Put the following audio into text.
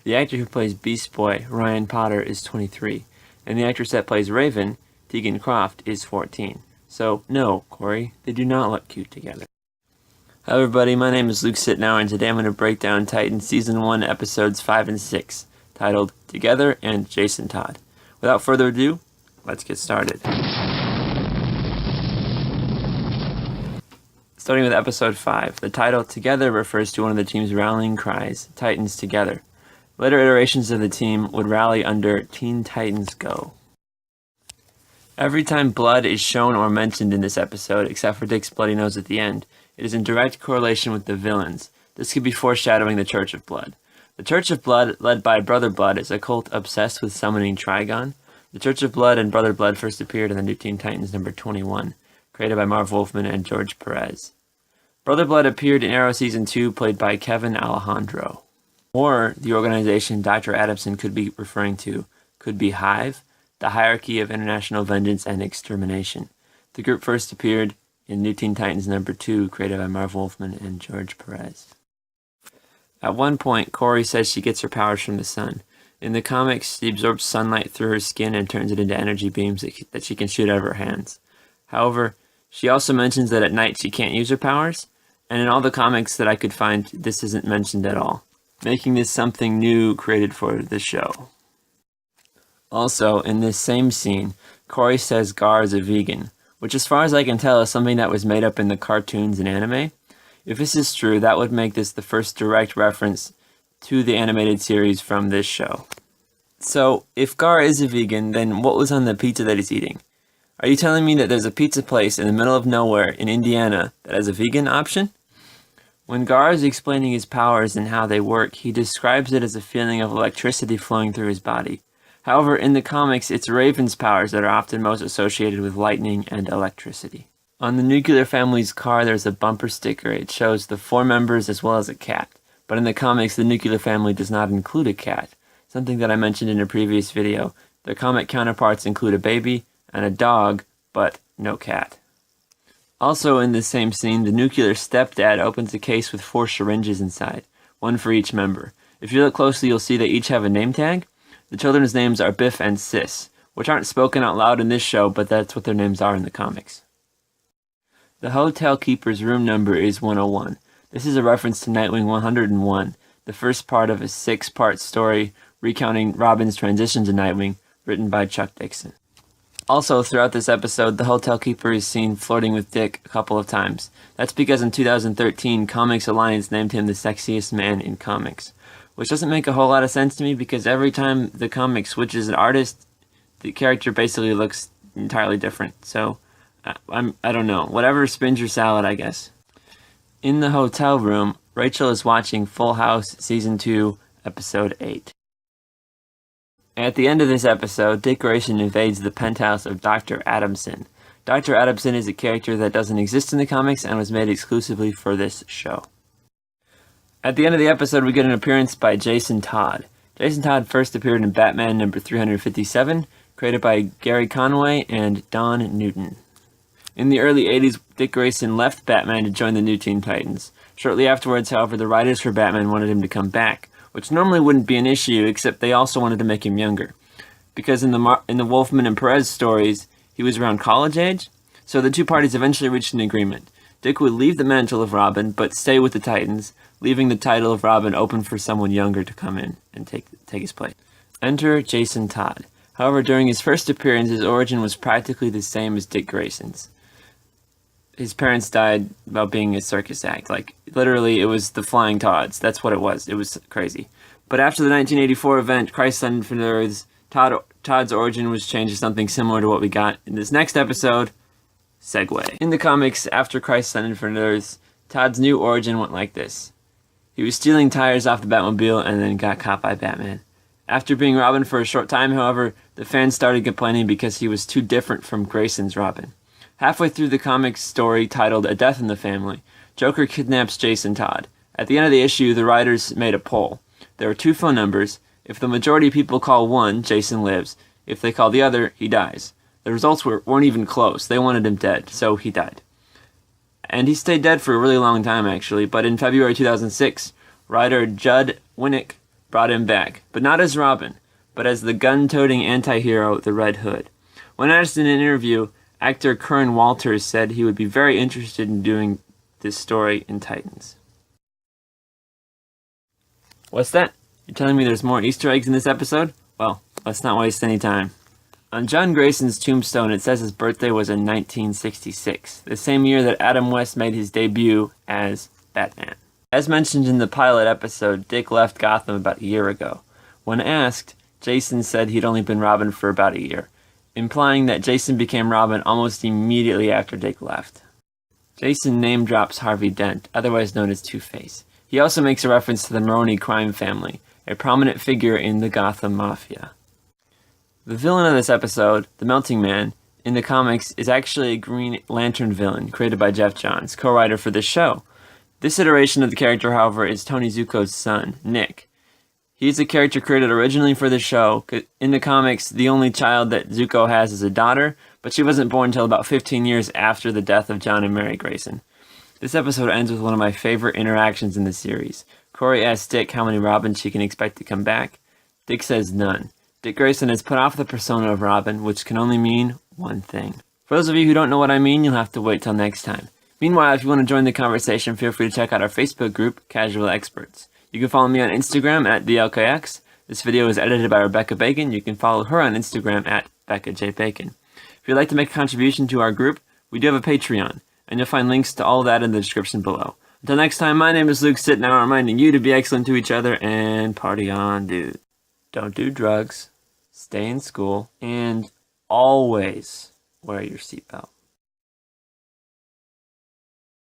The actor who plays Beast Boy, Ryan Potter, is 23, and the actress that plays Raven, Tegan Croft, is 14. So, no, Corey, they do not look cute together. Hello everybody, my name is Luke Sittenauer, and today I'm going to break down Titans Season 1, Episodes 5 and 6, titled Together and Jason Todd. Without further ado, let's get started. Starting with Episode 5, the title Together refers to one of the team's rallying cries, Titans Together. Later iterations of the team would rally under Teen Titans Go. Every time blood is shown or mentioned in this episode, except for Dick's bloody nose at the end, it is in direct correlation with the villains. This could be foreshadowing the Church of Blood. The Church of Blood, led by Brother Blood, is a cult obsessed with summoning Trigon. The Church of Blood and Brother Blood first appeared in the New Teen Titans number 21, created by Marv Wolfman and George Perez. Brother Blood appeared in Arrow Season 2, played by Kevin Alejandro. Or the organization Dr. Adamson could be referring to could be Hive, the Hierarchy of International Vengeance and Extermination. The group first appeared in New Teen Titans number 2, created by Marv Wolfman and George Perez. At one point, Corey says she gets her powers from the sun. In the comics, she absorbs sunlight through her skin and turns it into energy beams that she can shoot out of her hands. However, she also mentions that at night she can't use her powers, and in all the comics that I could find, this isn't mentioned at all, making this something new created for the show. Also, in this same scene, Corey says Gar is a vegan, which as far as I can tell is something that was made up in the cartoons and anime. If this is true, that would make this the first direct reference to the animated series from this show. So, if Gar is a vegan, then what was on the pizza that he's eating? Are you telling me that there's a pizza place in the middle of nowhere in Indiana that has a vegan option? When Gar is explaining his powers and how they work, he describes it as a feeling of electricity flowing through his body. However, in the comics, it's Raven's powers that are often most associated with lightning and electricity. On the Nuclear Family's car, there's a bumper sticker. It shows the 4 members as well as a cat. But in the comics, the Nuclear Family does not include a cat, something that I mentioned in a previous video. Their comic counterparts include a baby and a dog, but no cat. Also in this same scene, the nuclear stepdad opens a case with 4 syringes inside, one for each member. If you look closely, you'll see they each have a name tag. The children's names are Biff and Sis, which aren't spoken out loud in this show, but that's what their names are in the comics. The hotel keeper's room number is 101. This is a reference to Nightwing 101, the first part of a 6-part story recounting Robin's transition to Nightwing, written by Chuck Dixon. Also, throughout this episode, the hotel keeper is seen flirting with Dick a couple of times. That's because in 2013, Comics Alliance named him the sexiest man in comics. Which doesn't make a whole lot of sense to me because every time the comic switches an artist, the character basically looks entirely different. So, I don't know. Whatever spins your salad, I guess. In the hotel room, Rachel is watching Full House Season 2, Episode 8. At the end of this episode, Dick Grayson invades the penthouse of Dr. Adamson. Dr. Adamson is a character that doesn't exist in the comics and was made exclusively for this show. At the end of the episode, we get an appearance by Jason Todd. Jason Todd first appeared in Batman number 357, created by Gary Conway and Don Newton. In the early 80s, Dick Grayson left Batman to join the New Teen Titans. Shortly afterwards, however, the writers for Batman wanted him to come back, which normally wouldn't be an issue, except they also wanted to make him younger. Because in the Wolfman and Perez stories, he was around college age, so the two parties eventually reached an agreement. Dick would leave the mantle of Robin, but stay with the Titans, leaving the title of Robin open for someone younger to come in and take his place. Enter Jason Todd. However, during his first appearance, his origin was practically the same as Dick Grayson's. His parents died while being a circus act. Like, literally, it was the Flying Todds. That's what it was. It was crazy. But after the 1984 event, Christ on Infinite Earths, Todd's origin was changed to something similar to what we got in this next episode, Segway. In the comics, after Christ on Infinite Earths, Todd's new origin went like this. He was stealing tires off the Batmobile and then got caught by Batman. After being Robin for a short time, however, the fans started complaining because he was too different from Grayson's Robin. Halfway through the comics story titled A Death in the Family, Joker kidnaps Jason Todd. At the end of the issue, the writers made a poll. There were 2 phone numbers. If the majority of people call one, Jason lives. If they call the other, he dies. The results weren't even close. They wanted him dead, so he died. And he stayed dead for a really long time, actually, but in February 2006, writer Judd Winnick brought him back, but not as Robin, but as the gun-toting anti-hero, the Red Hood. When asked in an interview, actor Curran Walters said he would be very interested in doing this story in Titans. What's that? You're telling me there's more Easter eggs in this episode? Well, let's not waste any time. On John Grayson's tombstone, it says his birthday was in 1966, the same year that Adam West made his debut as Batman. As mentioned in the pilot episode, Dick left Gotham about a year ago. When asked, Jason said he'd only been Robin for about a year, implying that Jason became Robin almost immediately after Dick left. Jason name drops Harvey Dent, otherwise known as Two-Face. He also makes a reference to the Maroney crime family, a prominent figure in the Gotham Mafia. The villain of this episode, the Melting Man, in the comics is actually a Green Lantern villain created by Jeff Johns, co-writer for this show. This iteration of the character, however, is Tony Zuko's son, Nick. He's a character created originally for the show. In the comics, the only child that Zuko has is a daughter, but she wasn't born until about 15 years after the death of John and Mary Grayson. This episode ends with one of my favorite interactions in the series. Corey asks Dick how many Robins she can expect to come back. Dick says none. Dick Grayson has put off the persona of Robin, which can only mean one thing. For those of you who don't know what I mean, you'll have to wait till next time. Meanwhile, if you want to join the conversation, feel free to check out our Facebook group, Casual Experts. You can follow me on Instagram at TheLKX. This video is edited by Rebecca Bacon. You can follow her on Instagram at Becca J. Bacon. If you'd like to make a contribution to our group, we do have a Patreon, and you'll find links to all that in the description below. Until next time, my name is Luke Sittenauer, reminding you to be excellent to each other and party on, dude. Don't do drugs, stay in school, and always wear your seatbelt.